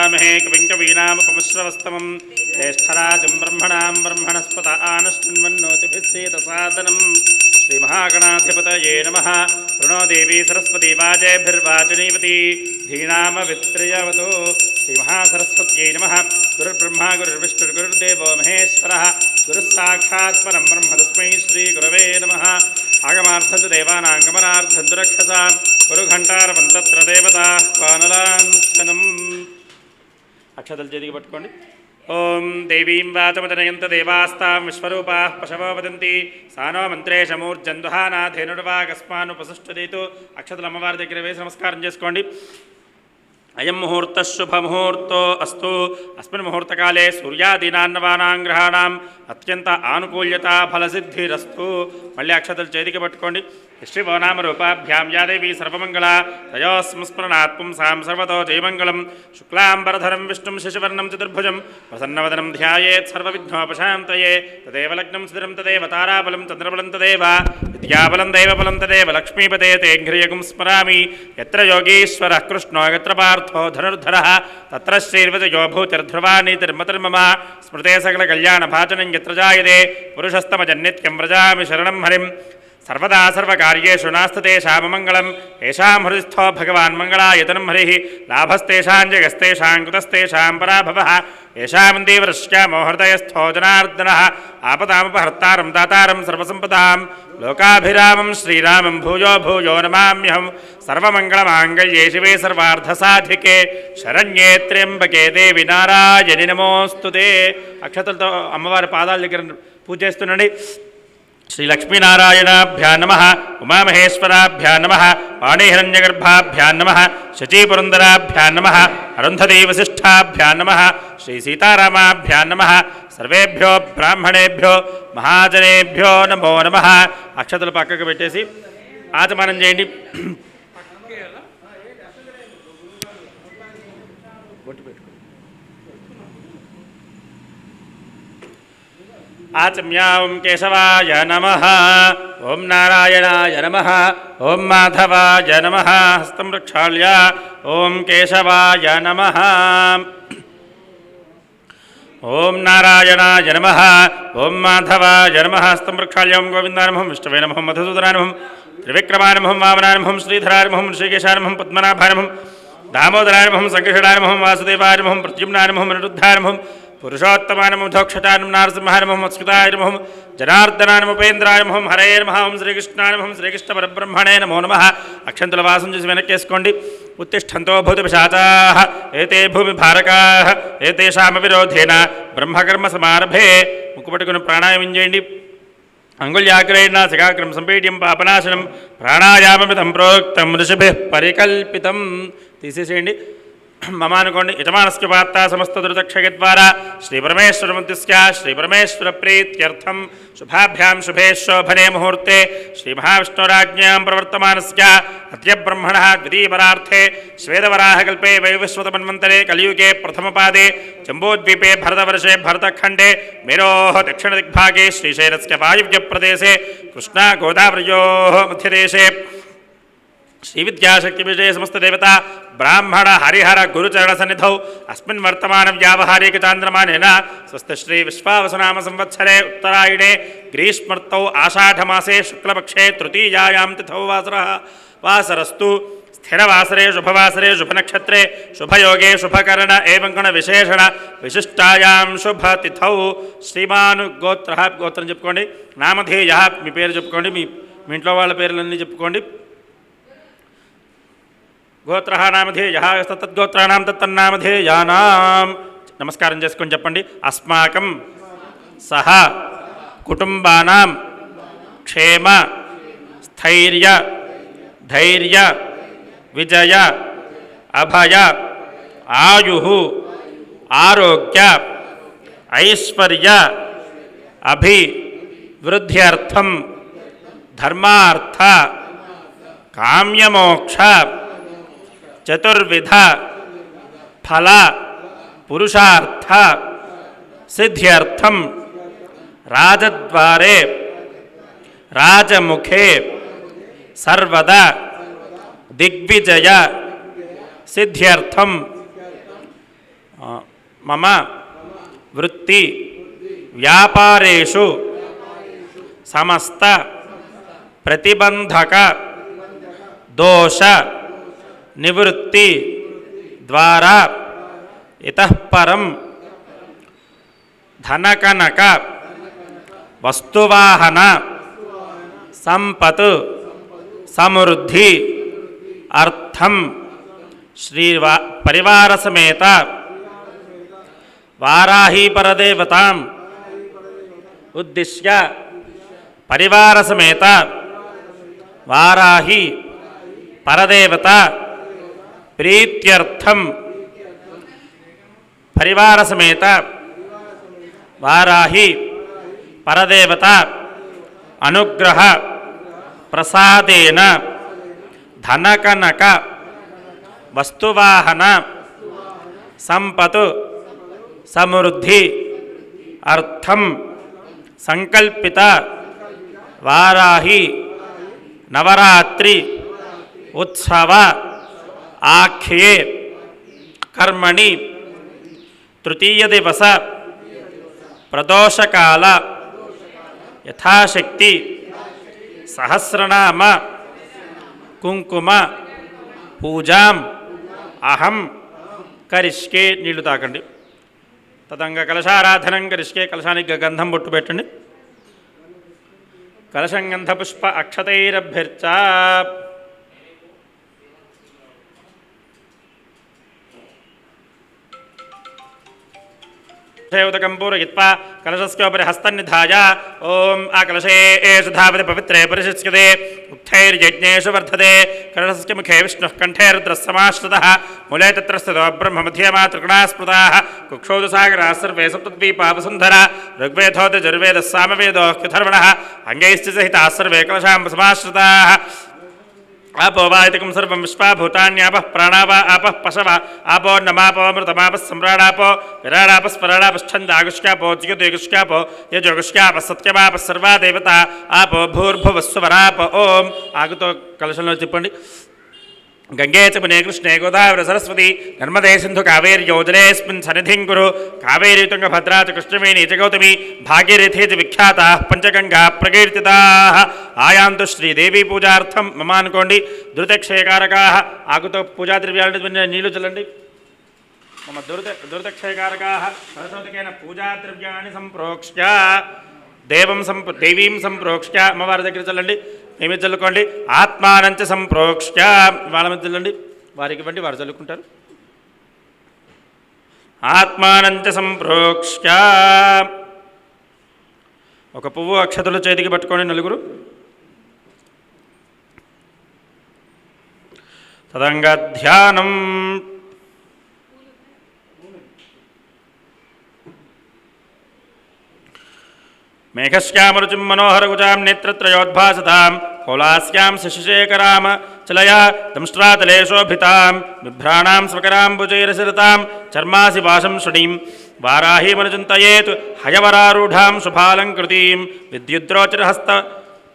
वदामहे कविं कवीनामुपमश्रवस्तमं ज्येष्ठराजं ब्रह्मणां ब्रह्मणस्पत आनश्चिन्वन्नोतिभिः सेदसादनं श्रीमहागणाधिपतये नमः। प्रणो देवी सरस्वती वाजेभिर्वाचनीवती धीनामवित्र्यवतो श्रीमहासरस्वत्यै नमः। गुरुर्ब्रह्मा गुरुर्विष्णुर्गुरुर्देवो महेश्वरः गुरुस्साक्षात् परं ब्रह्म तस्मै श्रीगुरवे नमः। आगमार्थन्तु देवानां गमनार्थन्तु रक्षसां गुरुघण्टारवं तत्र देवताः पानलाञ्छनम्। अक्षतल చేతికి పట్టుకోండి। ఓం దేవీం వాచమజనయంత దేవాస్తాం విశ్వరూపాః పశవో వదంతి సానో మంత్రేశమూర్జందుహానాథేనుర్వాగస్మానుపసుష్ఠదేతు। అక్షతలు అమ్మవారి దగ్గర వేసి నమస్కారం చేసుకోండి। అయం ముహూర్త శుభముహూర్తో అస్తు। అస్మిన్ ముహూర్తకాలే సూర్యాదీనాన్నవానాం గ్రహాణం అత్యంత ఆనుకూల్యత ఫలసిద్ధిరస్తు। మళ్ళీ అక్షతలు చేతికి పట్టుకోండి। శ్రీవోనామ రూపాభ్యాం యాదేవి సర్వమంగళ తయోస్మస్మరణాత్ పుంసాం సర్వతో జయమంగళం। శుక్లాంబరధరం విష్ణుం శశివర్ణం చతుర్భుజం ప్రసన్నవదనం ధ్యాయేత్ సర్వవిఘ్నోపశాంతయే। తదేవ లగ్నం స్థిరం తదేవ తారాబలం చంద్రబలం తదేవ విద్యాబలం దైవబలం తదేవ లక్ష్మీపతే తేఘ్రియగుం స్మరామి। యత్ర యోగీశ్వరః కృష్ణో యత్ర పార్థో ధనుర్ధరః తత్ర శ్రీర్విజయో భూతిర్ధ్రువా నీతిర్మతిర్మమ। స్మృతే సకల కళ్యాణ భాజనం యత్ర జాయతే పురుషస్తమజన్నిత్యం వ్రజామి శరణం హరిం। सर्वदा सर्वकार्येषु नास्ततेषाममङ्गलम् येषां हृदिस्थो भगवान् मङ्गलायतनं हरिः लाभस्तेषां जगस्तेषां कुतस्तेषां पराभवः येषामिन्दीवृष्ट्यामो हृदयस्थो जनार्दनः आपदामुपहर्तारं दातारं सर्वसम्पदां लोकाभिरामं श्रीरामं भूयो भूयो नमाम्यहं। सर्वमङ्गलमाङ्गल्ये शिवे सर्वार्थसाधिके शरण्ये त्र्यम्बके देवी नारायणि नमोऽस्तुते। अक्षतलतो अम्मवारि पादाల దగ్గర పూజ చేస్తున్నాండి। श्री लक्ष्मीनारायणाभ्यां नमः। उमामहेश्वराभ्यां नमः। वाणीहिरण्यगर्भाभ्यां नमः। शचीपुरन्दराभ्यां नमः। अरुन्धतीवसिष्ठाभ्यां नमः। श्री सीतारामाभ्यां नमः। सर्वेभ्यो ब्राह्मणेभ्यो महाजनेभ्यो नमो नमः। अक्षतలు పక్కకు పెట్టేసి ఆచమనం చేయండి। आचम्या ओं केशवाय नमः। ओं नारायणाय नमः। ओं माधवाय नमः। हस्तं प्रक्षाल्य ओं केशवाय नमः। ओं नारायणाय नमः। ओं माधवाय नमः। हस्तं प्रक्षाल्य ओं गोविन्दाय नमः। विष्णवे नमः। मधुसूदनाय नमः। त्रिविक्रमाय नमः। वामनाय नमः। श्रीधराय नमः। ऋषिकेशाय नमः। पद्मनाभाय नमः। दामोदराय नमः। संकर्षणाय नमः। वासुदेवाय नमः। प्रद्युम्नाय नमः। अनिरुद्धाय नमः। पुरुषोत्तमाय नमः। धोक्षताय नमः। नारसिंहाय नमः। मत्स्कृताय नमः। जनार्दनाय नमः। उपेन्द्राय नमः। हरे नमः। ओं श्रीकृष्णाय नमः। श्रीकृष्ण परब्रह्मणे नमो नमः। अक्षन्तुल वासं చేసి వెనక్కేసుకోండి। उत्तिष्ठन्तो भूतपिशाचाः एते भूमिभारकाः एतेषामविरोधेन ब्रह्मकर्मसमारभे। मुక్కుపట్టుకుని ప్రాణాయామం చేయండి। अंगुल्याग्रेण शिखाग्रं संपीड्यं पापनाशनं प्राणायाममिदं प्रोक्तं ऋषिभिः परिकल्पितं। తీసేసేయండి। मम अनुकोंडि यजमानस्य वार्ता समस्त दुर्दक्षयद्वारा श्रीपरमेश्वरमन्दिस्य श्रीपरमेश्वरप्रीत्यर्थं शुभाभ्यां शुभे शोभने मुहूर्ते श्रीमहाविष्णुराज्ञां प्रवर्तमानस्य अद्य ब्रह्मणः द्वितीयपरार्थे श्वेतवराहकल्पे वैवस्वतमन्वन्तरे कलियुगे प्रथमपादे जम्बूद्वीपे भरतवर्षे भरतखण्डे मेरोः दक्षिणदिग्भागे श्रीशैलस्य वायव्यप्रदेशे कृष्णागोदावर्योः मध्यदेशे श्रीविद्याशक्तिविषये समस्त देवता ब्राह्मण हरिहर गुरुचरण सन्निधौ अस्मिन् वर्तमान व्यावहारिक चान्द्रमानेन स्वस्थ श्री विश्वावसुनाम संवत्सरे उत्तरायणे ग्रीष्मर्तौ आषाढमासे शुक्लपक्षे तृतीयायां तिथौ वासरस्तु। स्थिरवासरे शुभवासरे शुभनक्षत्रे शुभयोगे शुभकरण एवं गण विशेषण विशिष्टायां शुभतिथौ श्रीमानुगोत्रः गोत्रं చెప్పుకోండి। నామధేయः మీ పేరు చెప్పుకోండి। మీ ఇంట్లో వాళ్ళ పేర్లన్నీ చెప్పుకోండి। गोत्रः नामधेयः तद्गोत्राणां तत्तन्नामधेयानां। नमस्कारं చేసుకొని చెప్పండి। अस्माकं सह कुटुंबानां क्षेम स्थैर्य धैर्य विजय अभय आयुः आरोग्य ऐश्वर्य अभिवृद्ध्यर्थं धर्मार्थ काम्यमोक्ष चतुर्विध फल पुरुषार्थ सिद्ध्यर्थं राजद्वारे राजमुखे सर्वदा दिग्विजय सिद्ध्यर्थं మమ వృత్తి వ్యాపారేషు సమస్త ప్రతిబంధక దోష నివృత్తి ద్వారా ఇతఃపరం ధనకనక వస్తువాహన సంపత్ సమృద్ధి అర్థం పరివార సమేత వారాహీ పరదేవతాం ఉద్దిశ్య పరివార సమేత వారాహి పరదేవత ప్రీత్యర్థం పరివార సమేత వారాహి పరదేవత అనుగ్రహ ప్రసాదేన ధనకనక వస్తువాహన సంపత్ సమృద్ధి అర్థం సంకల్పిత వారాహి నవరాత్రి ఉత్సవ ఆఖ్యే కర్మణి తృతీయ దివస ప్రదోషకాల యథాశక్తి సహస్రనామ కుంకుమ పూజాం అహం కరిష్కే. నీళ్లు తాకండి. తదంగా కలశారాధనం కరిష్కే. కలశానికి గంధం బొట్టు పెట్టండి. కలశం గంధపుష్ప అక్షతైరభ్యర్చ. ఉదకం పూరయిత్వా కలశస్యోపరి హస్తన్నిధాయ ఓం ఆ కలశే ఏషు ధావతి పవిత్రే పరిశిష్యతే ఉక్తైర్యజ్ఞేషు వర్ధతే. కలశస్య ముఖే విష్ణుః కంఠే రుద్రస్సమాశ్రితః మూలే తత్ర స్థితో బ్రహ్మ మధ్యే మా త్రిగుణాः స్మృతాः కుక్షౌ సాగరాः సర్వే సప్తద్వీపా వసుంధరా ఋగ్వేదోऽథ యజుర్వేదः సామవేదోऽథర్వణः అంగైశ్చ సహితాः సర్వే కలశాం సమాశ్రితాः. आपो वायतिकं सर्वं विश्वाभूतान्यापः प्राणावा आपः पशव आपो नमापोमृतमापः सम्राडापो विराडापस्पराडापश्छन्दागुष्क्यापो ज्योतिगुष्क्यापो यजोगुष्क्यापः सत्यमापः सर्वा देवता आपो भूर्भुवस्वराप. ओम आगुतो कलशंलो तिप्पंడి. गंगे च मुने कृष्णे गोदावरी सरस्वती नर्मदे सिंधु कावेरी योजनेऽस्मिन् सन्निधिं कुरु. कावेरी तुंगभद्रा च कृष्णवेणी च गौतमी भागीरथी च विख्याताः पंचगंगा प्रकीर्तिताः. आयान्तु श्रीदेवी पूजार्थं मम अनुकोंడి. దురితక్షయకారకాः ఆగుతో పూజా ద్రవ్యాలను నీళ్లు చల్లండి. మమ దురితక్షయకారకాः సరస్వతికేన పూజా ద్రవ్యాన్ని సంప్రోక్ష్య దేవీం సంప్రోక్ష్య. అమ్మవారి దగ్గర చల్లండి. ఏమి చల్లుకోండి. ఆత్మానంచ సంప్రోక్ష్య. వాళ్ళ మీద చల్లండి. వారికి ఇవ్వండి, వారు చల్లుకుంటారు. ఆత్మానంచ సంప్రోక్ష్య. ఒక పువ్వు అక్షతలు చేతికి పట్టుకోండి నలుగురు. తదంగా ధ్యానం. మేఘశ్యామరుచిం మనోహరగుజాం నేత్రత్రయోద్భాసతాం కోలాస్యాం శశిశేఖరామ చలయా దంష్ట్రాతలే శోభితాం బిభ్రాణాం స్వకరాంబుజైరసిరతాం చర్మాసి వాసం శృణీం వారాహీమనుచింతయేత్ హయవరారూఢాం శుభాలంకృతీం విద్యుద్రోచరహస్త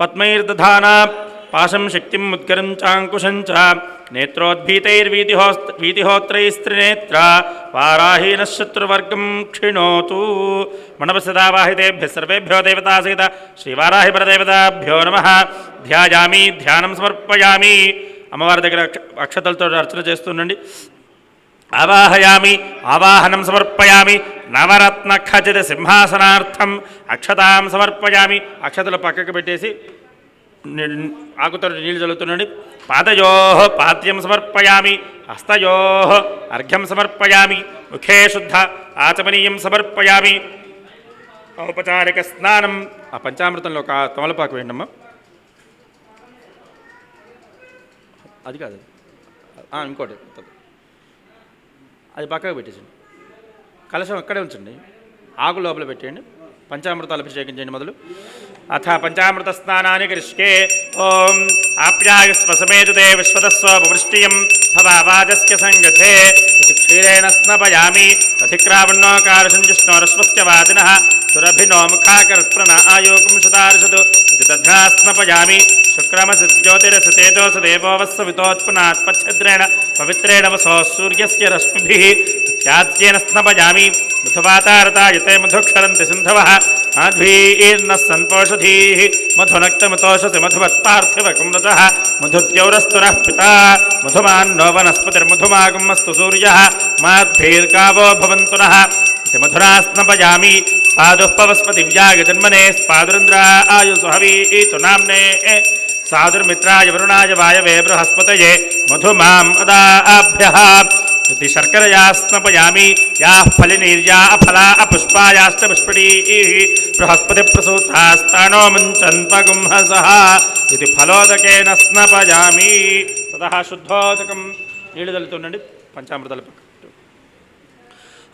పద్మైర్దధానా పాశం శక్తిం ముద్గరం చాంకుశం చ నేత్రోద్భీతైర్వీతిహోత్రైస్త్రినేత్ర వారాహీన శత్రువర్గం క్షిణోతు. మణపసదావాహితేభ్యः సర్వేభ్యో దేవతాసహిత శ్రీవారాహి పరదేవతాభ్యో నమః. ధ్యాయామి, ధ్యానం సమర్పయామి. అమ్మవారి దగ్గర అక్షతలతో అర్చన చేస్తుండండి. ఆవాహయామి, ఆవాహనం సమర్పయామి. నవరత్న ఖచిత సింహాసనార్థం అక్షతాం సమర్పయామి. అక్షతలు పక్కకు పెట్టేసి ఆకుతో నీళ్ళు చల్లుతుండండి. పాదయో పాద్యం సమర్పయామి. హస్తయో అర్ఘ్యం సమర్పయామి. ముఖే శుద్ధ ఆచమనీయం సమర్పయామి. ఔపచారిక స్నానం. ఆ పంచామృతంలో ఒక తమలపాకు వేయండమ్మా. అది కాదు, ఇంకోటి అది పక్కకు పెట్టేసండి. కలశం అక్కడే ఉంచండి. ఆకు లోపల పెట్టేయండి. పంచామృతాలు అభిషేకించండి మొదలు. అథ పంచామృత స్నానాన్ని కరిష్కే. ఓం ఆప్యాయుస్మసమేతుతే విశ్వతస్వృష్టియం భవాజస్య సంగతే క్షీరేణ స్నపయామి. అధిక్రావణోకారసంజుష్ణోరశ్వస్య వాదినః సురభినో ముఖాకర్ప్రణ ఆయోగం సుదార్శతు ఇది తథా స్నపయామి. शुक्रमसज्योतिरसतेजोस देवो वस्सवितोत्पन्नात्पच्छद्रेण पवित्रेण वसो सूर्यस्य रश्मिभिः त्याज्येन स्नपयामि मधुवातारतायते मधुक्षरन्ति सिन्धवः माध्वीर्नः सन्पोषधीः मधुनक्तमतोषसि मधुवत्पार्थिवकुम्रजः मधुद्यौरस्तुनः पिता मधुमान्नो वनस्पतिर्मधुमागमस्तु सूर्यः माध्वीर्गावो भवन्तु नः इति मधुरा स्नपयामि स्वादुः पवस्पतिव्याय जन्मने स्वादुरिन्द्रायुसुहवीतु नाम्ने साधुर्मित्राय वरुणाय वायवे बृहस्पतये मधुमाम् अदाभ्यः इति शर्करया स्नपयामि याः फलिनीर्या अफला अपुष्पायाश्च पुष्पिणीः बृहस्पतिप्रसूतास्तानो मुञ्चन्पगुंहसः इति फलोदकेन स्नपयामि ततः शुद्धोदकं నీళ్ళదలుతుండండి పంచామృతాల పక్క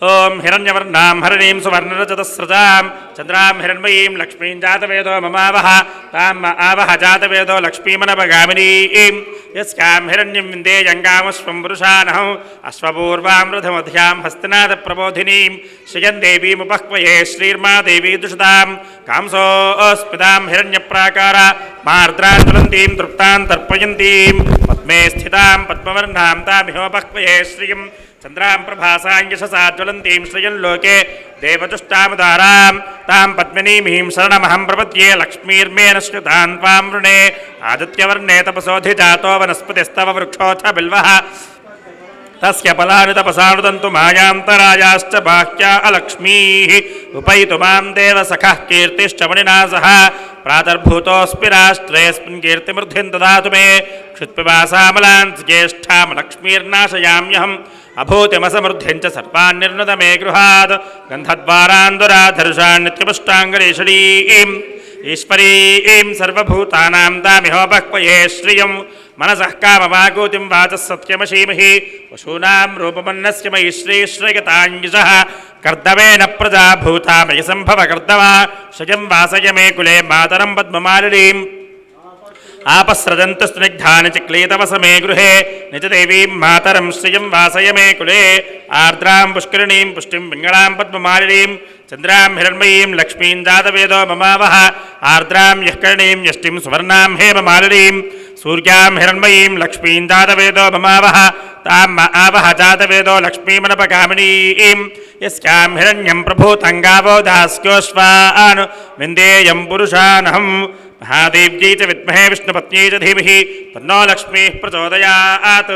ओम हिरण्यवर्णां हरिणीं सुवर्णरजतस्रजां चन्द्रां हिरण्मयीं लक्ष्मीं जातवेदो ममावह तां आवह जातवेदो लक्ष्मीमनपगामिनीं यस्यां हिरण्यं विन्देयङ्गामश्वं पुरुषानहं अश्वपूर्वां रथमध्यां हस्तिनाथप्रबोधिनीं श्रियं देवीमुपह्वये श्रीर्मा देवी दुषतां कांसोऽस्मितां हिरण्यप्राकार मार्द्रां ज्वलन्तीं तृप्तां तर्पयन्तीं पद्मे स्थितां पद्मवर्णां तामिहोपह्वये श्रियं चन्द्रां प्रभासां यशसा ज्वलन्तीं श्रियं लोके देवतुष्टामुदारां तां पद्मिनीमीं शरणमहं प्रपद्ये लक्ष्मीर्मे नश्नुतां त्वां वृणे आदित्यवर्णे तपसोऽधिजातो वनस्पतिस्तव वृक्षोऽथ बिल्वः तस्य फलानि तपसानुदन्तु मायान्तरायाश्च बाह्या अलक्ष्मीः उपैतु मां देवसखः कीर्तिश्च मणिना सह प्रातर्भूतोऽस्मि राष्ट्रेऽस्मिन् कीर्तिमृद्धिं ददातु मे क्षुत्पिपासामलान् ज्येष्ठां लक्ष्मीर्नाशयाम्यहम् अभूतिमसमृद्धिं च सर्वान् निर्नुद मे गृहात् गन्धद्वारान् दुराधर्षान् नित्यपुष्टाङ्गरेषणीं ईश्वरीं सर्वभूतानां तामिहोपह्वये श्रियं मनसः काममाकूतिं वाचः सत्यमशीमहि पशूनां रूपमन्नस्य मयि श्रीश्रयताञ्जसः कर्दवेन प्रजा भूता मयि सम्भव कर्दवा श्रियं वासय मे कुले मातरं पद्ममालिनीम् आपस्रजन्तु स्निग्धानि चिक्लीतवसमे गृहे निजदेवीं मातरं श्रियं वासय मे कुले आर्द्रां पुष्करिणीं पुष्टिं पिङ्गळां पद्ममालिनीं चन्द्रां हिरण्मयीं लक्ष्मीं जातवेदो ममावह आर्द्रां यःकर्णीं यष्टिं सुवर्णां हेममालिनीं सूर्यां हिरण्मयीं लक्ष्मीं जातवेदो ममावह तां आवह जातवेदो लक्ष्मीमनपगामिनीं यस्यां हिरण्यं प्रभूतं गावो दास्योऽश्वान् विन्देयं पुरुषानहं महादेव्यै च विद्महे विष्णुपत्न्यै च धीमहि तन्नो लक्ष्मीः प्रचोदयात्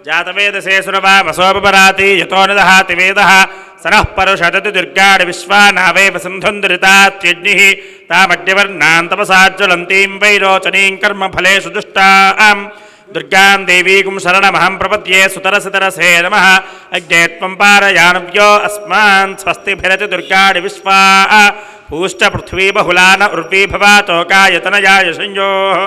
जातवेदसे सुरवामसोपराति यतो न दहाति वेदः स नः परुषदति दुर्गाणि विश्वानावेव सिन्धुन्दरितात्यज्ञिः तामड्यवर्णां तपसा ज्वलन्तीं वैरोचनीं कर्मफलेषु दुष्टां दुर्गां देवीं शरणमहं प्रपद्ये सुतरसितरसे नमः अग्ने त्वं पारयानव्यो अस्मान् स्वस्तिभिरति दुर्गाणि विश्वा पूश्च पृथ्वी बहुलान उर्वी भवातोकायतनयाय संयोः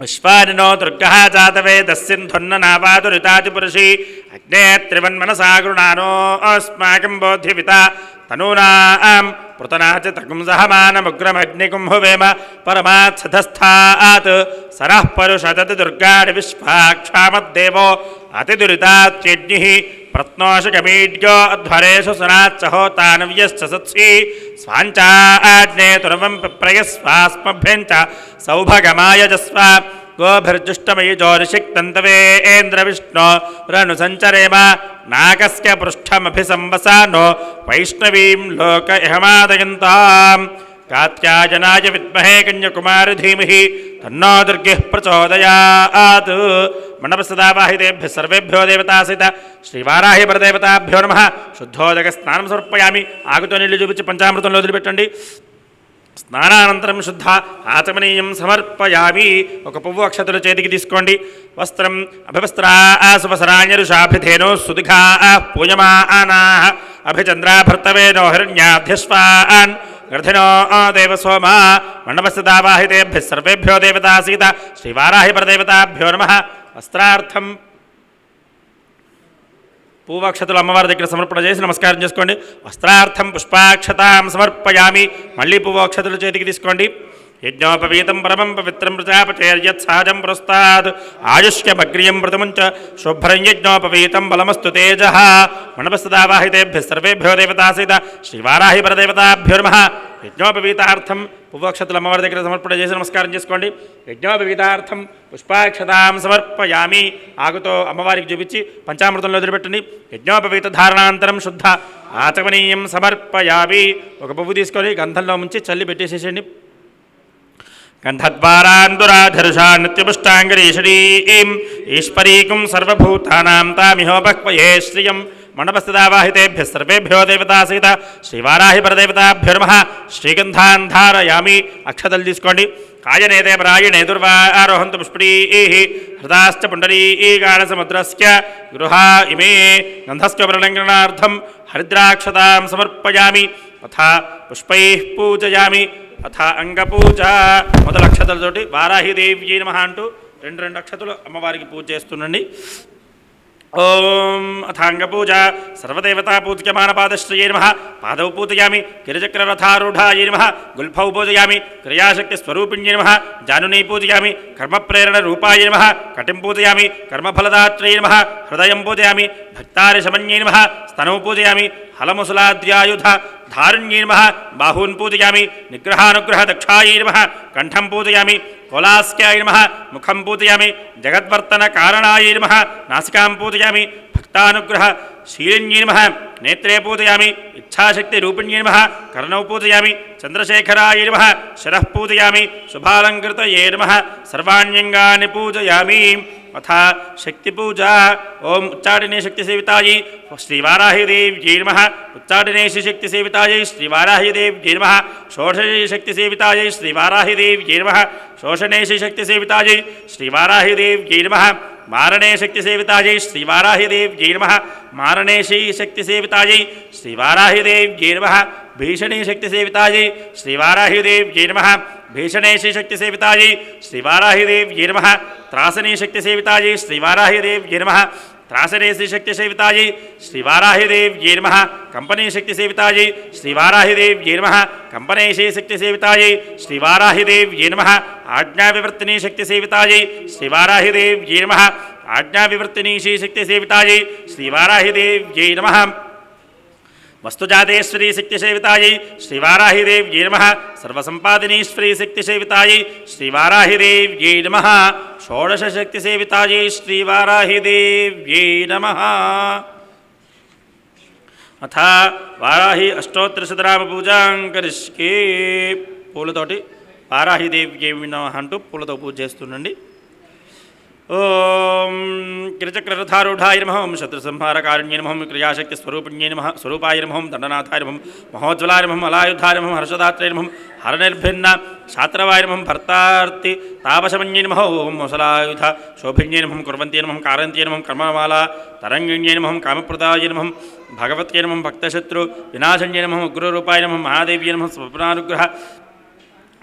विश्वानिनो दुर्गः जातवेदस्सिन्धुन्ननावादुरितातिपुरुषी अग्ने त्रिवन्मनसा गृणानो अस्माकं बोध्यविता तनूनां पृतनाच तकुंसहमानमुग्रमग्निकुम्भुवेम परमात्सधस्थात् सरः परुषदति दुर्गाणि विश्वाक्षामद्देवो अतिदुरितात्यज्ञिः प्रत्नोषकमीड्यो अध्वरेषु सनाच्चहोतानव्यश्च सत्सि स्वाञ्चाज्ञे तुर्वं पिप्रयस्वास्मभ्यञ्च सौभगमायजस्व गोभिर्जुष्टमयि जोरिषिक्तन्तवेन्द्रविष्णो रणुसञ्चरेम नाकस्य पृष्ठमभिसंवसानो वैष्णवीं लोक इहमादयन्ताम् कात्यायनाय विद्महे कन्याकुमारी धीमहि तन्नो दुर्गः प्रचोदयात् मंडपसदावाहितेभ्यः सर्वेभ्यो देवतासहित श्रीवाराहि परदेवताभ्यो नमः शुद्धोदकस्नानं समर्पयामि आगतो నీళ్లు చూపించి పంచామృతంలో వదిలిపెట్టండి స్నానానంతరం శుద్ధ ఆచమనీయం సమర్పయామి ఒక పువ్వు అక్షతలు చేతికి తీసుకోండి వస్త్రం అభివస్త్రా సువసరాణ్యరుషాభిధేనో సుదిఘా పూయమానా అభిచంద్రాభర్తవేనో హిరణ్యాధ్యస్వాన్ గర్ధినో దేవసోమ మండపస్థితావాహితేభ్యः సర్వేభ్యో దేవతాసీత శ్రీవారాహి పరదేవతాభ్యో నమః వస్త్రార్థం పూవక్షతలు అమ్మవారి దగ్గర సమర్పణ చేసి నమస్కారం చేసుకోండి వస్త్రార్థం పుష్పాక్షతాం సమర్పయామి మళ్ళీ పూవక్షతలు చేతికి తీసుకోండి యజ్ఞోపవీతం పరమం పవిత్రం ప్రజాపచేర్యత్ సహజం పురస్తాద్ ఆయుష్యమగ్రియం మృతముంచ శుభ్రం యజ్ఞోపవీతం బలమస్తు తేజః మండపస్థితావాహితేభ్యः సర్వేభ్యో దేవతాసహిత శ్రీవారాహి పరదేవతాభ్యో నమః యజ్ఞోపవీతార్థం పువ్వక్షతలు అమ్మవారి దగ్గర సమర్పణ చేసి నమస్కారం చేసుకోండి. యజ్ఞోపవీతార్థం పుష్పాక్షతాం సమర్పయామి. ఆకుతో అమ్మవారికి చూపించి పంచామృతంలో వదిలిపెట్టండి. యజ్ఞోపవీత ధారణాంతరం శుద్ధ ఆచమనీయం సమర్పయామి. ఒక పువ్వు తీసుకొని గంధంలో ముంచి చల్లి పెట్టేసేసేయండి. గంధద్వారాందురాధరుషా నిత్యపుష్టాంగరీషడీం ఈశ్వరీకం సర్వభూతానాం తామిహోపక్వయే శ్రియం. మండపస్థితావాహితేభ్య సర్వేభ్యో దేవతాసహిత శ్రీవారాహి పరదేవతాభ్యో నమః. శ్రీగంధాన్ ధారయామి. అక్షతలు తీసుకోండి. కాయనేతే పరాయణే దుర్వారోహంతు పుష్పడీః హృదాశ్చ పుండరీకాణసముద్రస్య గృహా ఇమే గంధస్య ప్రణంగనార్థం హరిద్రాక్షతాం సమర్పయామి. అథ పుష్పైః పూజయామి. అథ అంగపూజ. మొదలు అక్షతలతోటి వారాహిదేవ్యై నమః అంటూ రెండు అక్షతలు అమ్మవారికి పూజ చేస్తుండండి. ఓం అథాంగపూజ. సర్వదేవతా పూజ్యమానపాదశ్రయే నమః. పాదౌ పూజయామి. గిరిచక్రరథారూఢాయై నమః. గుల్ఫౌ పూజయామి. క్రియాశక్తిస్వరూపిణ్యై నమః. జానునీ పూజయామి. కర్మప్రేరణరూపాయ నమః. కటిం పూజయామి. కర్మఫలదాత్రయే నమః. హృదయం పూజయామి. భక్తారిశమన్యై నమః. స్తనౌ పూజయామి. హలముసలాద్యాయుధ ధారుణ్యై నమః. బాహూన్ పూజయామి. నిగ్రహానుగ్రహదక్షాయై నమః. కంఠం పూజయామి. కోలాస్క్యాయ నమః. ముఖం పూజయామి. జగద్వర్తన కారణాయ నమః. నాసికాం పూజయామి. భక్తానుగ్రహ శీలిన్యై నమః. నేత్రే పూజయామి. ఇచ్ఛాశక్తి రూపిణ్యై నమః. కర్ణౌ పూజయామి. చంద్రశేఖరాయ నమః. శిరః పూజయామి. శుభాలంకృతయే నమః. సర్వాణ్యంగాని పూజయామి. అథ శక్తి పూజ. ఓం ఉచ్చాటనే శక్తి సేవితాయై శ్రీవారాహిదేవ్యై నమః. ఉచ్చాటనే శక్తి సేవితాయై శ్రీవారాహిదేవ్యై నమః. షోడశే శక్తి సేవితాయై శ్రీవారాహిదేవ్యై నమః. శోషణేశి శక్తి సేవితాయై శ్రీవారాహిదేవ్యై నమః. మారణే శక్తి సేవితాయై శ్రీవారాహిదేవ్యై నమః. మారణేశి శక్తి సేవితాయై శ్రీవారాహిదేవ్యై నమః. భీషణీ శక్తి సేవితాయై శ్రీవారాహిదేవ్యై నమః. భీషణేశి శక్తి సేవితాయై శ్రీవారాహిదేవ్యై నమః. త్రాసనీ శక్తి సేవితాయై శ్రీవారాహిదేవ్యై నమః. త్రాసనేశి శక్తి సేవితాయై శ్రీవారాహిదేవ్యై నమః. కంపనీ శక్తి సేవితాయై శ్రీవారాహిదేవ్యై నమః. కంపనేశి శక్తి సేవితాయై శ్రీవారాహిదేవ్యై నమః. ఆజ్ఞావివర్తినీ శక్తి సేవితాయై శ్రీవారాహిదేవ్యై నమః. ఆజ్ఞావివర్తినీశి శక్తి సేవితాయై శ్రీవారాహిదేవ్యై నమః. వస్తుజాతేశ్వరీ శక్తి సేవితాయై శ్రీవారాహిదేవ్యై నమః. సర్వసంపాదినీశ్వరీ శక్తి సేవితాయై శ్రీవారాహిదేవ్యై నమః. షోడశ శక్తి సేవితాయై శ్రీవారాహిదేవ్యై నమః. అథ వారాహి అష్టోత్తరశతనామ పూజాం కరిష్యే. పూలతోటి వారాహిదేవ్యై నమః అంటూ పూలతో పూజ చేస్తుండండి. ఓం గిరిచక్రరథారూఢాయ నమః. ఓం శత్రుసంహారకారుణ్యై నమః. క్రియాశక్తి స్వరూపిణ్యై నమః. స్వరూపాయ నమః. దండనాథాయ నమః. మహోజ్వలాయ నమః. అలాయుధాయ నమః. హర్షదాత్రే నమః. హరనిర్భిన్న శాత్రవాయ నమః. భర్తార్తి తాపశమన్యై నమః. ఓం ముసలాయుధ శోభిన్యై నమః. కుర్వంత్యై నమః. కారంత్యై నమః. కర్మమాలా తరంగిణ్యై నమః. కామప్రదాయ నమః. భగవత్యై నమః. భక్తశత్రు వినాశన్యై నమః. ఉగ్రరూపాయ నమః. మహాదేవ్యై నమః. స్వప్నానుగ్రహ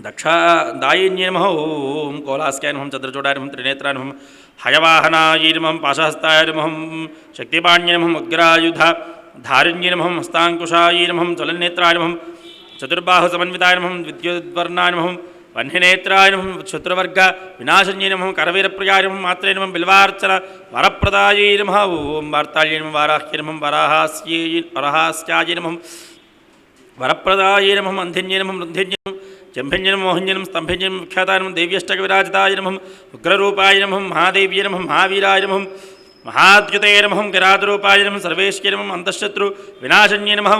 దక్షాదాయిన్యై నమః. ఓం కోలాస్కాయ నమః. చంద్రచూడాయ నమః. త్రినేత్రాయ నమః. హయవాహనాయ నమః. పాశహస్తాయ నమః. శక్తిపాణ్యై నమః. ఉగ్రాయుధ ధారిణ్యై నమః. హస్తాంకుశాయ నమః. జ్వలనేత్రాయ నమః. చతుర్బాహు సమన్వితాయ నమః. విద్యుద్వర్ణాయ నమః. వహ్నినేత్రాయ నమః. శత్రువర్గ వినాశన్యై నమః. కరవీరప్రియాయ నమః. మాత్రే నమః. బిల్వార్చన వరప్రదాయై నమః. ఓం వార్తాళ్యై నమః. వారాహ్యై నమః. వరాహాస్యాయ నమః. వరప్రదాయై నమః. అంధిన్యై నమః. వృద్ధిన్యై నమః. జంభింజనం మోహింజనం స్తంభింజనం విఖ్యాతాయ దేవ్యష్టక విరాజితాయ నమః. ఉగ్రరూపాయ నమః. మహాదేవ్యై నమః. మహావీరాయ నమః. మహాద్యుతే నమః. గిరాధరూపాయ నమః. సర్వేశ్వర నమః. అంతఃశత్రు వినాశన్యై నమః.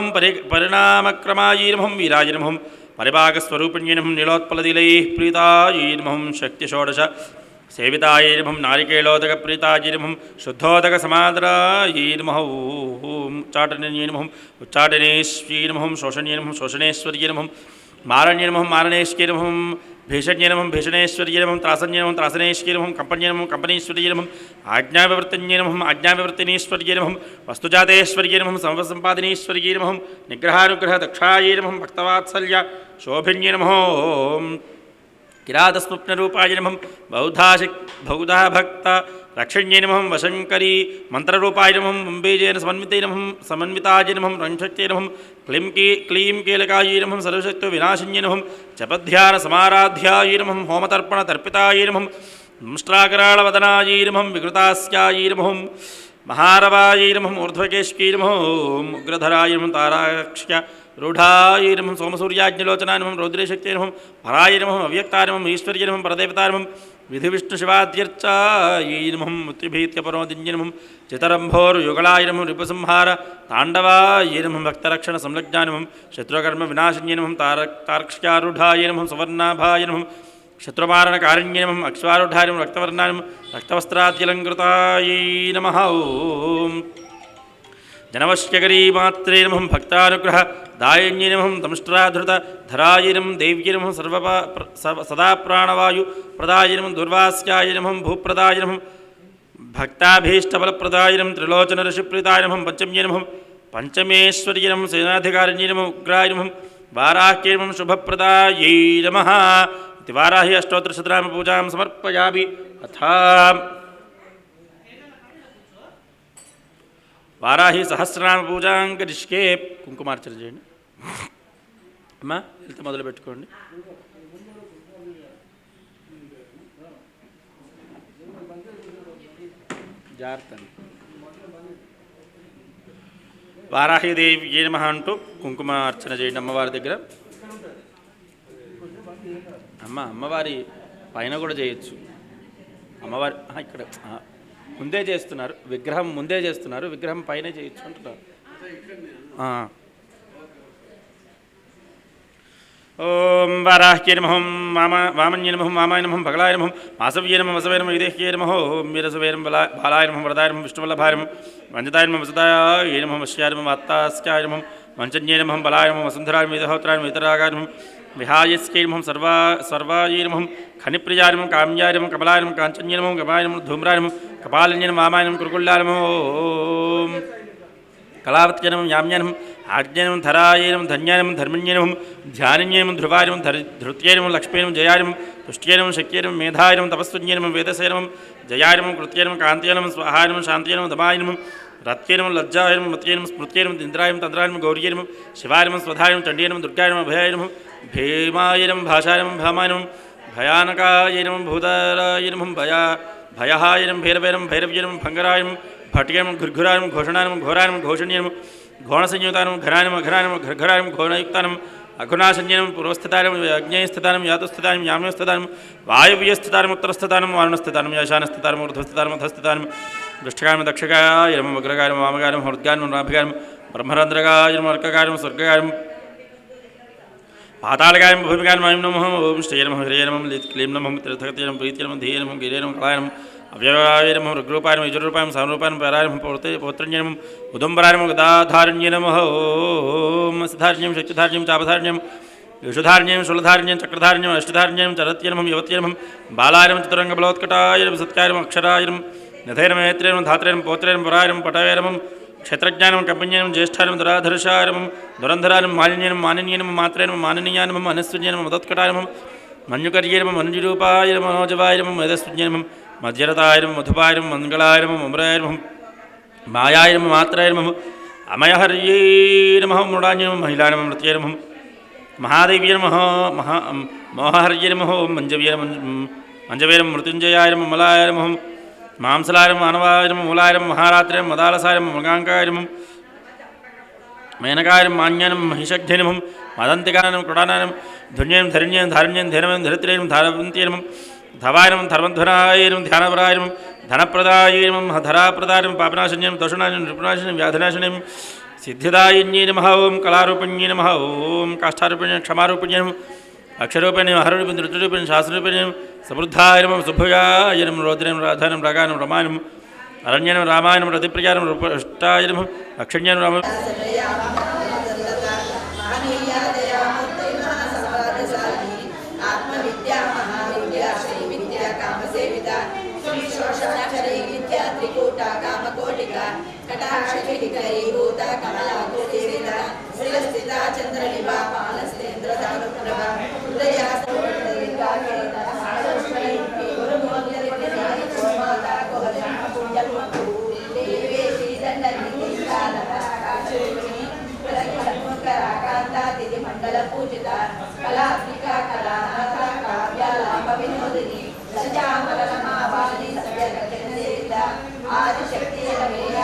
పరిణామక్రమాయ నమః. వీరాయ నమః. పరిభాగస్వరూపిణ్యై నమః. నీలోత్పలదిలైః ప్రీతాయ నమః. శక్తి షోడశ సేవితాయ నమః. నారికేళోదక ప్రీతాయ నమః. శుద్ధోదక సమాదరాయ నమః. ఓం ఉచ్చాటన్యై నమః. ఉచ్చాటనేశ్వరీ నమః. శోషణ్యై నమః. శోషణేశ్వర్యై నమః. మారణ్యై నమః. మారణేశ్వరీ నమః. భీషణ్యై నమః. భీషణేశ్వర్యై నమః. త్రాసన్యై నమః. త్రాసనేశ్వరీ నమః. కంపన్యై నమః. కంపనేశ్వర్యై నమః. ఆజ్ఞావివర్తన్యై నమః. ఆజ్ఞావివర్తినీశ్వర్యై నమః. వస్తుజాతేశ్వర్యై నమః. సంపత్సంపాదనీశ్వర్యై నమః. నిగ్రహానుగ్రహ దక్షాయై నమః. భక్తవాత్సల్య శోభిన్యై నమః. ఓం కిరాతస్వప్నరూపాయ నమః. బౌధా భక్త రక్షణ్యై నమః. వశంకరీ మంత్రరూపాయ నమః. ముంబీజేన సమన్వితాయ నమః. రంశక్త్యై నమః. క్లీం కీలకాయ నమః. సర్వశక్తి వినాశిన్యై నమః. జపధ్యాన సమారాధ్యాయ నమః. హోమతర్పణ తర్పితాయ నమః. దంష్ట్రాకరాళవదనాయ నమః. వికృతాస్యాయ నమః. महारवायै नमः ऊर्ध्वकेश्कै नमः उग्रधराय नमः ताराक्ष्य रूढायै नमः सोमसूर्याग्निलोचनाय नमः रौद्रशक्त्यै नमः पराय नमः अव्यक्ताय नमः ईश्वर्यै नमः परदेवताय नमः विधिविष्णुशिवाद्यर्चायै नमः मृत्युभीत्यपरोदिन्यै नमः चितरम्भोर्युगलाय नमः रिपुसंहार ताण्डवाय नमः भक्तरक्षणसंलग्नाय नमः शत्रुकर्मविनाशिन्यै नमः तार्क्ष्यारूढाय नमः सुवर्णाभाय नमः शत्रुमारणकारिण्यै नमः अक्ष्वारूढाय नमः रक्तवर्णाय नमः रक्तवस्त्राद्यलङ्कृतायै नमः ॐ जनवश्यकरीमात्रे नमः भक्तानुग्रह दायिन्यै नमः दंष्ट्राधृतधराय नमः देव्यै नमः सदा प्राणवायु प्रदाय नमः दुर्वास्याय नमः भूप्रदाय नमः भक्ताभीष्टबलप्रदाय नमः त्रिलोचनऋषिप्रीताय नमः पंचम्यै नमः पंचमेश्वर्यै नमः सेनाधिकारिण्यै नमः उग्राय नमः वाराह्यै नमः शुभप्रदायै नमः इति वाराहि अष्टोत्तरशतनाम पूजां समर्पयामि अथा వారాహి సహస్రనామ పూజాం కరిష్కే కుంకుమార్చన చేయండి అమ్మా వెళ్తే మొదలు పెట్టుకోండి జాగ్రత్త వారాహిదేవి ఏ నమః అంటూ కుంకుమార్చన చేయండి అమ్మవారి దగ్గర అమ్మవారి పైన కూడా చేయొచ్చు అమ్మవారి ఇక్కడ ముందే చేస్తున్నారు విగ్రహం ముందే చేస్తున్నారు విగ్రహం పైనే చేయొచ్చు అంటున్నారు ఓం వారాహ్యై నమః వామన్యై నమః వామాయ నమః భగలాయ నమః వాసవ్యై నమః వసవై నమః విదేహ్యై నమః ఓం వీరసవై నమః బాలాయ నమః వరదాయ నమః విష్ణువల్లభాయ నమః వంజితాయ నమః వసుదాయ నమః వశ్యాయ నమః వాత్తాస్యాయ నమః వంచన్యై నమః బలాయ నమః వసుంధరాయ నమః విదహోత్రాయ నమః ఇతరాగాయ నమః విహాయస్కై నమః సర్వాయై నమః ఖనిప్రియాయ నమః కామ్యాయ నమః కమలాయ నమః కాంచన్యై నమః గమాయ నమః ధూమ్రాయ నమః కపాలిన్యై నమః వామాయ నమః కురుకుల్లాయ నమః ఓం కళావత్యై నమః యామ్యాయ నమః ఆజ్ఞాయ నమః ధరాయ నమః ధన్యాయ నమః ధర్మణ్యై నమః ధ్యానిన్యై నమః ధ్రువాయ నమః ధృత్యై నమః లక్ష్మీ నమః జయాయ నమః పుష్ట్యై నమః శక్త్యై నమః మేధాయ నమః తపస్విన్యై నమః వేదసే నమః జయాయ నమః కృత్యై నమః కాంత్యై నమః స్వాహాయ నమః శాంత్యై నమః దమాయ నమః రత్యై నమః లజ్జాయ నమః మత్యై నమః స్మృత్యై నమః ఇంద్రాయ నమః తంత్రాయ నమః గౌర్యై నమః శివాయ నమః స్వధాయ నమః చండీయ నమః దుర్గాయ నమః భయాయ నమః భీమాయ నమః భాషాయ నమః భామాయ నమః భయానకాయ నమః భూతారాయ నమః భయహాయ నమః భైరవాయ నమః భైరవ్యై నమః భంగరాయ నమః భట్టికాయ నమః ఘుర్ఘురాయ నమః ఘోషణాయ నమః ఘోరాయ నమః ఘోషణ్యై నమః घोणसंयुताय नमः घराय नमः घराय नमः घरघराय नमः घोणयुक्ताय नमः अघुनाशन्यै नमः पूर्वस्थिताय नमः अग्नेयस्थिताय नमः यातुस्थिताय नमः याम्यस्थिताय नमः वायव्यस्थिताय नमः उत्तरस्थिताय नमः वारुणस्थिताय नमः ईशानस्थिताय नमः ऊर्ध्वस्थिताय नमः अधःस्थिताय नमः दृष्टकाय नमः दक्षकाय नमः वक्रकाय नमः वामकाय नमः हृद्गाय नमः नाभिकाय नमः ब्रह्मरन्ध्रकाय नमः अर्ककाय नमः स्वर्गकाय नमः पातालकाय नमः भूमिकाय नमः ओम श्रीये नमः ह्रीये नमः क्लीं नमः तीर्थगतये नमः प्रीत्यै नमः ध्येये नमः गिरे नमः कलाय नमः अव्यवाय नमः ऋग्रूपाय नमः यजुरूपाय नमः सामरूपाय नमः पैराय नमः पौत्रन्यै नमः उदुम्बराय नमः गदाधारण्यै नमः ओम सिद्धारण्यं शक्तिधारण्यं चापधारण्यं यशुधारण्यं शूलधारण्यं चक्रधारण्यं अष्टधारण्यं चरत्यै नमः यवत्यै नमः बालाय नमः चतुरङ्गबलोत्कटाय नमः सत्याय नमः अक्षराय नमः नथै नमः नेत्रे नमः धात्रे नमः पौत्रे नमः वराय नमः पटाय नमः क्षेत्रज्ञाय नमः कपिन्यै नमः ज्येष्ठाय नमः दुराधर्षाय नमः दुरन्धराय नमः मालिन्यै नमः मानिन्यै नमः मात्रे नमः माननीयाय नमः मनस्विन्यै नमः मदोत्कटाय नमः मञ्जुकर्यै नमः मञ्जुरूपाय नमः मनोजवाय नमः मेधस्विन्यै नमः मध्यरताय नमः मधुपाय नमः मङ्गलाय नमः ममराय नमः मायाय नमः मात्राय नमः अमयहर्यै नमः मृडान्यै नमः महिलाय नमः मृत्यै नमः महादेव्यै नमः मोहहर्यै नमः मञ्जव्यै नमः मृत्युञ्जयाय नमः मलाय नमः मांसलाय नमः मानवाय नमः मूलाय नमः महारात्रे नमः मदालसाय नमः मृगाङ्काय नमः मेनकाय नमः मान्याय नमः महिषग्ध्यै नमः मदन्तिकाय नमः क्रोडानाय नमः धुन्यै नमः धरण्यै धारण्यै धैर्यं धरित्र्यै नमः धारवन्त्यै नमः धवाय नमः धर्मध्वराय नमः ध्यानवराय नमः धनप्रदाय नमः धराप्रदाय नमः पापनाशन्यै नमः दोषनाय नमः नृपनाशन्यै व्याधिनाशन्यै नमः सिद्धिदायिन्यै नमः ओम कलारूपिण्यै नमः ओम काष्ठारूपिण्यै क्षमारूपिण्यै नमः अक्षरूपिण्यै हररूपिण्यै ऋतुरूपिण्यै शास्त्ररूपिण्यै नमः समृद्धाय नमः सुभगाय नमः रौद्राय नमः राधाय नमः रागाय नमः रमाय नमः अरण्यै नमः रामाय नमः रतिप्रियाय नमः रूपष्टाय नमः अक्षण्यै नमः आदिशक्ति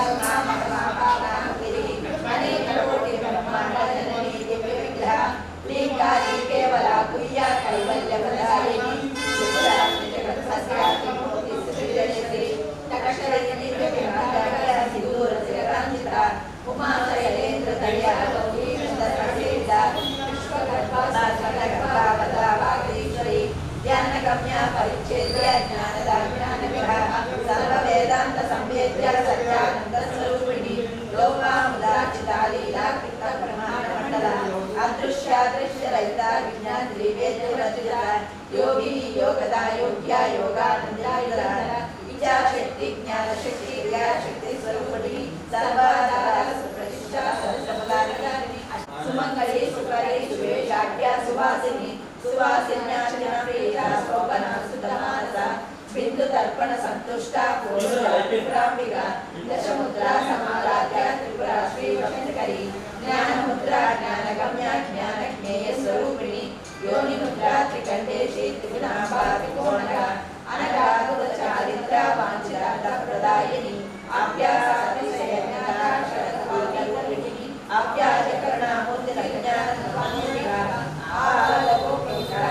दृश्यरहिता विज्ञानद्रिवेद्यरचिता योगी योगदा योग्या योगानन्दायुधरा इच्छाशक्ति ज्ञानशक्ति क्रियाशक्ति स्वरूपिणी सर्वाधारा सुप्रतिष्ठा सर्वसमदारिणी सुमंगली सुकरी सुवेशाढ्या सुवासिनी सुवासिन्याशिना प्रिया शोभना सुतमानसा बिंदु तर्पण संतुष्टा पूर्णिका दशमुद्रा समाराध्या त्रिपुरा श्री वशंकरी ज्ञान मुद्रा ज्ञानगम्या ज्ञानज्ञेय स्वरूपिणी योनि मुद्रा त्रिकंडेशी त्रिगुणांबा त्रिकोणगा अनगागुद चारित्रा वांछिता प्रदायिनी आप्यासातिशयज्ञता शरदवाक्यरूपिणी आप्याजकरणा मूर्तिना ज्ञानवान्मिका आलको प्रविष्टा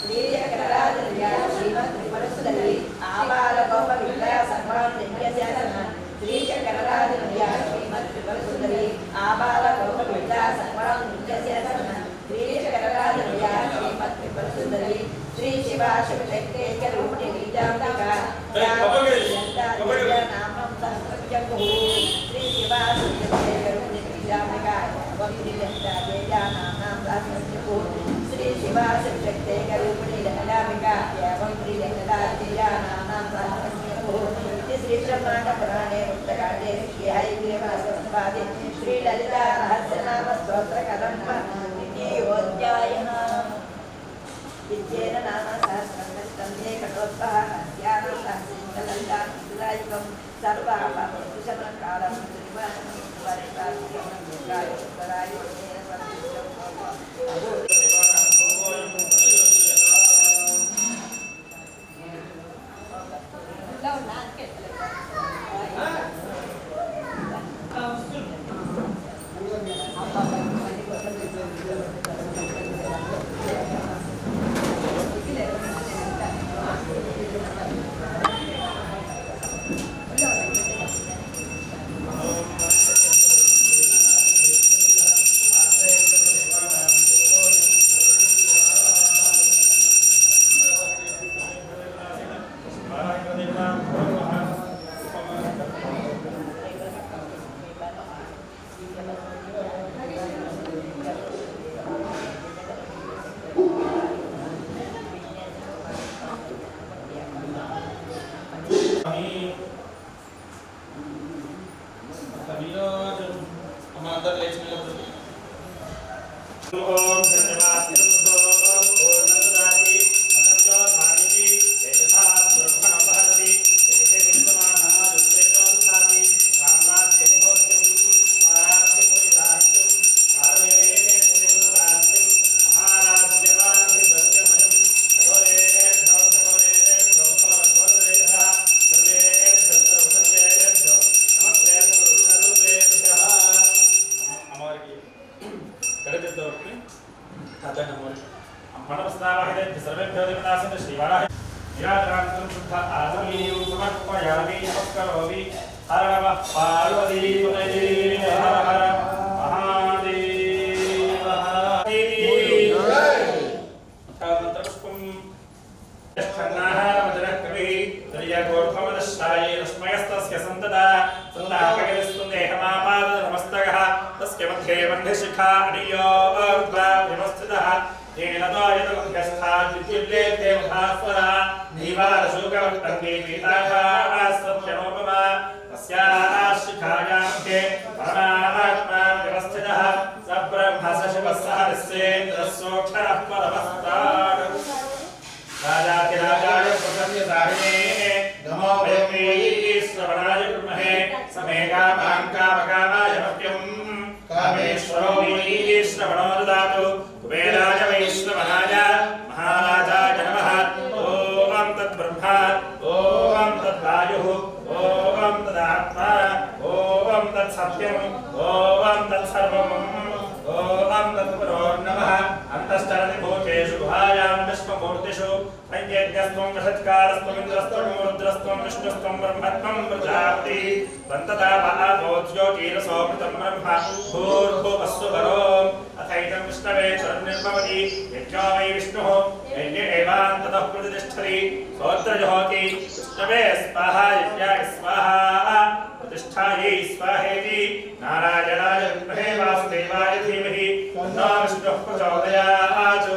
वीर्यकराद्रव्या श्रीमद्विपरसुदरी आबालगोपविद्या सर्वान्नित्यस्यासना वीर्यकराद्रव्या श्रीमद्विपरसुदरी आबालगोपविद्या सर्वान्नित्यस्यासना वीर्यकराद्रव्या श्रीमद्विपरसुदरी श्री शिवा शिवशक्तेश्वरूपिणी बीजाम्बिका नामं सहस्रजगुः श्री शिवा शिवशक्तेश्वरूपिणी बीजाम्बिका वक्तिजन्तादेजानां सहस्रजगुः श्री शिवा शिवशक्तेश्वरूपिणी लहलाम्बिका एवं श्रीजन्तादेजानां सहस्रजगुः श्री ब्रह्मांड पुराणे उत्तरार्धे श्रीहरिग्रीवसंवादे श्री ललिता रहस्यनाम स्तोत्र कदम्ब नित्योऽध्यायः विद्येन नाम सहस्रं कटोत्तः हस्यानां सहस्रं ललितां सर्वापशमनकालं प्रचोदयात्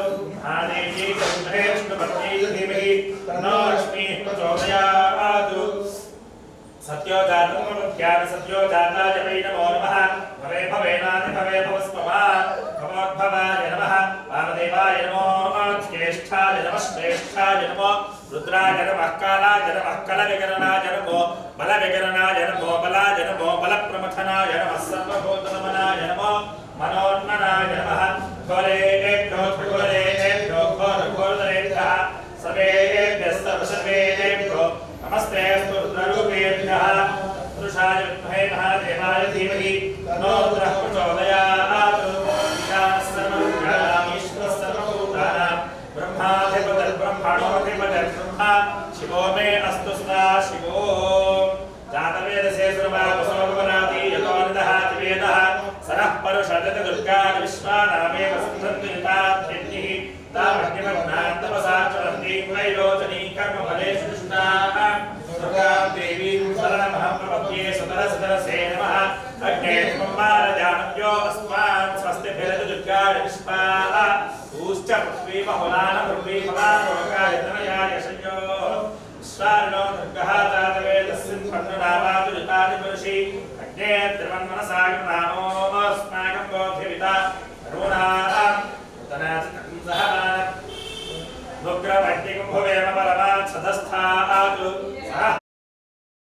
महादेवी तस्मै विष्णुपत्न्यै धीमहि तन्नो लक्ष्मीः प्रचोदयात् सत्यो जातं मनुष्यान् सत्यो जाताय वै नमो नमः भवे भवेनानि भवे भवस्पमा भवोद्भवाय नमः वामदेवाय नमो ज्येष्ठाय नमः श्रेष्ठाय नमो रुद्राय नमः कालाय नमः कलविकरणाय नमो बलविकरणाय नमो बलाय नमो बलप्रमथनाय नमः सर्वभूतनमनाय नमो मनोन्मनाय नमः घोरेभ्यो घोरेभ्यो घोरघोरेभ्यः सर्वेभ्यः सर्वसर्वेभ्यो नमस्ते रुद्ररूपेभ्यः पुरुषाय विद्महे महादेवाय धीमहि तन्नो रुद्रः प्रचोदयात् ईशानः सर्वभूतानाम् ईश्वरः सर्वभूतानां ब्रह्माधिपतिर्ब्रह्मणोऽधिपतिर् ब्रह्मा शिवो मे अस्तु सदा शिवो जातवेदसे सर्वावसोपनाति यतो निदहाति वेदः सरः परुषदति दुर्गानि विश्वानामेव सन्धन्ति नितात्यन्निः तामग्निमग्नान्तपसा चलन्ति वैरोचनी कर्मफलेषु दुष्टाः दुर्गां देवीं शरणमहं प्रपद्ये सुतरसुतरसे नमः अग्ने ब्रह्मारजानव्यो अस्मान् स्वस्तिभिरति दुर्गाणि विश्वाः ऊश्च पृथ्वी बहुलान पृथ्वी भवानोकाय तनयाय शय्यो विश्वारिणो दुर्गः जातवेदस्मिन् पन्ननामातु युतानि पुरुषि अग्ने त्रिवन्मनसाय नामो अस्माकं बोध्यविता करुणाम् उतनाथ सह नुग्रवट्टिकुम्भवेम परमात् सदस्था